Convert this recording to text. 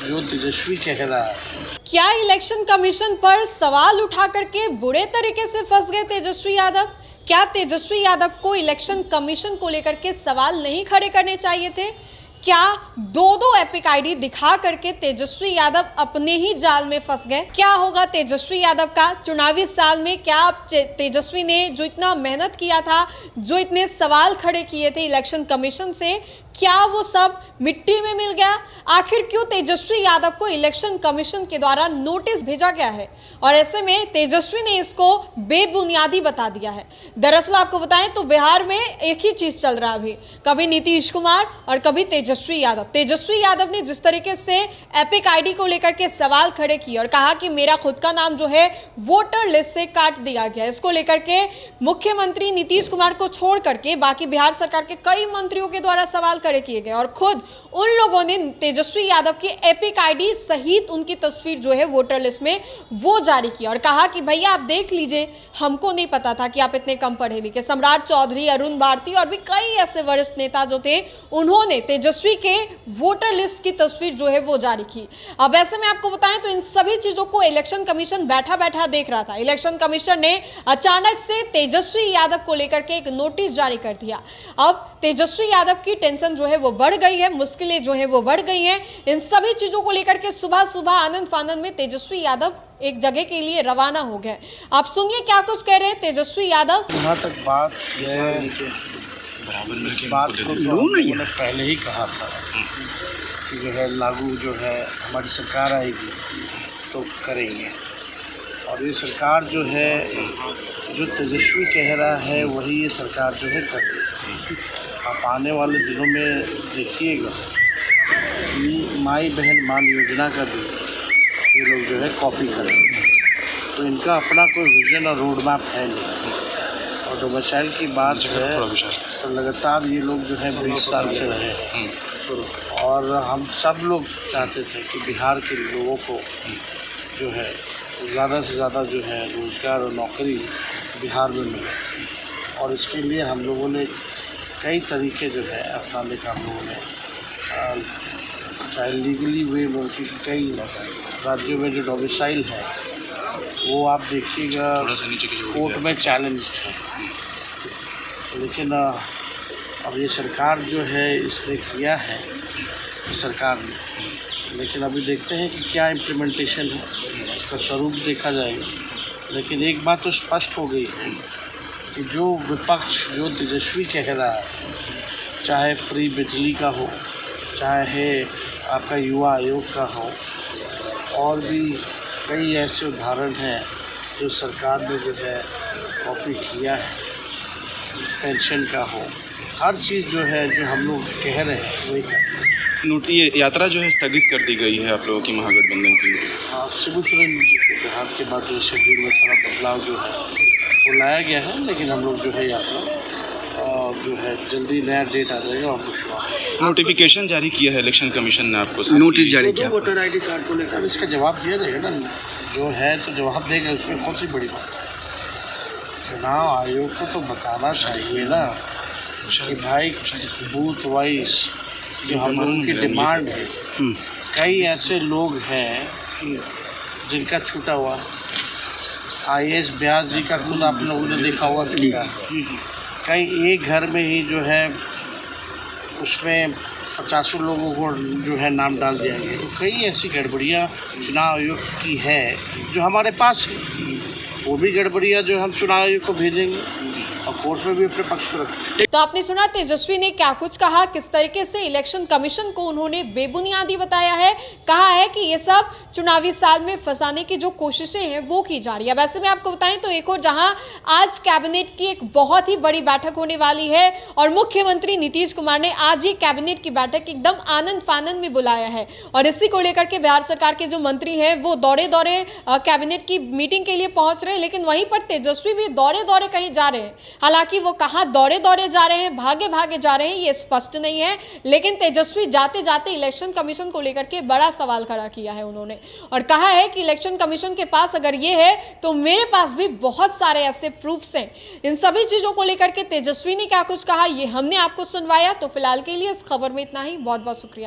जो तेजस्वी कह रहा है। क्या इलेक्शन कमीशन पर सवाल उठा करके बुरे तरीके से फंस गए तेजस्वी यादव? क्या तेजस्वी यादव को इलेक्शन कमीशन को लेकर के सवाल नहीं खड़े करने चाहिए थे? क्या दो एपिक आईडी दिखा करके तेजस्वी यादव अपने ही जाल में फंस गए? क्या होगा तेजस्वी यादव का चुनावी साल में? क्या तेजस्वी ने जो इतना मेहनत किया था, जो इतने सवाल खड़े किए थे इलेक्शन कमीशन से, क्या वो सब मिट्टी में मिल गया? आखिर क्यों तेजस्वी यादव को इलेक्शन कमीशन के द्वारा नोटिस भेजा गया है और ऐसे में तेजस्वी ने इसको बेबुनियादी बता दिया है? दरअसल आपको बताएं तो बिहार में एक ही चीज चल रहा है अभी, कभी नीतीश कुमार और कभी तेजस्वी यादव। तेजस्वी यादव ने जिस तरीके से एपिक आईडी को लेकर के सवाल खड़े किए और कहा कि मेरा खुद का नाम जो है वोटर लिस्ट से काट दिया गया, इसको लेकर के मुख्यमंत्री नीतीश कुमार को छोड़ करके बाकी बिहार सरकार के कई मंत्रियों के द्वारा सवाल खड़े किए गए और खुद उन लोगों ने तेजस्वी यादव की एपिक आईडी सहित उनकी तस्वीर जो है वोटर लिस्ट में वो जारी की और कहा कि भैया आप देख लीजिए, हमको नहीं पता था कि आप इतने कम पढ़े लिखे। सम्राट चौधरी, अरुण भारती और भी कई ऐसे वरिष्ठ नेता जो थे, उन्होंने तेजस्वी के वोटर लिस्ट की तस्वीर जो है वो जारी की। अब ऐसे में आपको बताएं तो इन सभी चीजों को इलेक्शन कमीशन बैठा बैठा देख रहा था। इलेक्शन कमीशन ने अचानक से तेजस्वी यादव को लेकर के एक नोटिस जारी कर दिया। अब तेजस्वी यादव की टेंशन जो है वो बढ़ गई है, मुश्किलें जो है वो बढ़ गई हैं। इन सभी चीजों को लेकर के सुबह सुबह आनंद फानंद में तेजस्वी यादव एक जगह के लिए रवाना हो गए। आप सुनिए क्या कुछ कह रहे हैं तेजस्वी यादव। जहाँ तक बात है, इस बात को तो मैंने पहले ही कहा था कि जो है लागू जो है हमारी सरकार आएगी तो करेंगे, और ये सरकार जो है जो तेजस्वी कह रहा है वही ये सरकार जो है कर देगी। आप आने वाले दिनों में देखिएगा कि माई बहन मान योजना का भी ये लोग जो है कॉपी करेंगे। तो इनका अपना कोई विजन और रोड मैप है नहीं। और डोमिसाइल की बात है तो लगातार ये लोग जो है 20 साल से रहे हैं और हम सब लोग चाहते थे कि बिहार के लोगों को जो है ज़्यादा से ज़्यादा जो है रोज़गार और नौकरी बिहार में मिले, और इसके लिए हम लोगों ने कई तरीके जो है अपनाने का हम लोगों ने, चाहे लीगली वे बल्कि कई राज्यों में जो डोमिसाइल है वो आप देखिएगा कोर्ट में चैलेंज्ड है। लेकिन अब ये सरकार जो है इसने किया है सरकार ने, लेकिन अभी देखते हैं कि क्या इम्प्लीमेंटेशन है, उसका स्वरूप देखा जाएगा। लेकिन एक बात तो स्पष्ट हो गई है कि जो विपक्ष जो तेजस्वी कह रहा है, चाहे फ्री बिजली का हो, चाहे आपका युवा आयोग का हो, और भी कई ऐसे उदाहरण हैं जो सरकार ने जो है कॉपी किया है, पेंशन का हो, हर चीज़ जो है जो हम लोग कह रहे हैं वही ये यात्रा जो है स्थगित कर दी गई है आप लोगों की महागठबंधन की। हाँ, शिबू सोरेन के देहांत के बाद जो शेड्यूल में थोड़ा बदलाव जो है वो लाया गया है, लेकिन हम लोग जो है यात्रा जो है जल्दी नया डेट आ जाएगा और कुछ नोटिफिकेशन जारी किया है इलेक्शन कमीशन ने आपको, नोटिस जारी किया वोटर आईडी कार्ड को लेकर, इसका जवाब दिया जाएगा ना, जो है तो जवाब देगा, उसमें कौन सी बड़ी बात है। चुनाव आयोग को तो बताना चाहिए ना कि भाई बूथ वाइज जो हम लोगों की डिमांड है, कई ऐसे लोग हैं जिनका छूटा हुआ, IAS ब्यास जी का खुद आप लोगों ने देखा हुआ छूटा, कई एक घर में ही जो है उसमें 50 लोगों को जो है नाम डाल दिया गया। तो कई ऐसी गड़बड़ियाँ चुनाव आयोग की है जो हमारे पास है, वो भी गड़बड़ियाँ जो हम चुनाव आयोग को भेजेंगे और कोर्ट में भी अपने पक्ष पर रखेंगे। तो आपने सुना तेजस्वी ने क्या कुछ कहा, किस तरीके से इलेक्शन कमीशन को उन्होंने बेबुनियादी बताया है। कहा है कि ये सब चुनावी साल में फंसाने की जो कोशिशें हैं वो की जा रही है। वैसे में आपको बताएं तो एक और जहां आज कैबिनेट की एक बहुत ही बड़ी बैठक होने वाली है और मुख्यमंत्री नीतीश कुमार ने आज ही कैबिनेट की बैठक एकदम आनंद फानंद में बुलाया है और इसी को लेकर के बिहार सरकार के जो मंत्री हैं वो दौरे दौरे कैबिनेट की मीटिंग के लिए पहुंच रहे हैं, लेकिन वहीं पर तेजस्वी भी दौरे दौरे कहीं जा रहे हैं। हालांकि वो कहां दौरे दौरे जा रहे हैं, भागे भागे जा रहे हैं, ये स्पष्ट नहीं है, लेकिन तेजस्वी जाते जाते इलेक्शन कमीशन को लेकर के बड़ा सवाल खड़ा किया है उन्होंने और कहा है कि इलेक्शन कमीशन के पास अगर ये है तो मेरे पास भी बहुत सारे ऐसे प्रूफ्स हैं। इन सभी चीजों को लेकर के तेजस्वी ने क्या कुछ कहा ये हमने आपको सुनवाया। तो फिलहाल के लिए इस खबर में इतना ही। बहुत बहुत शुक्रिया।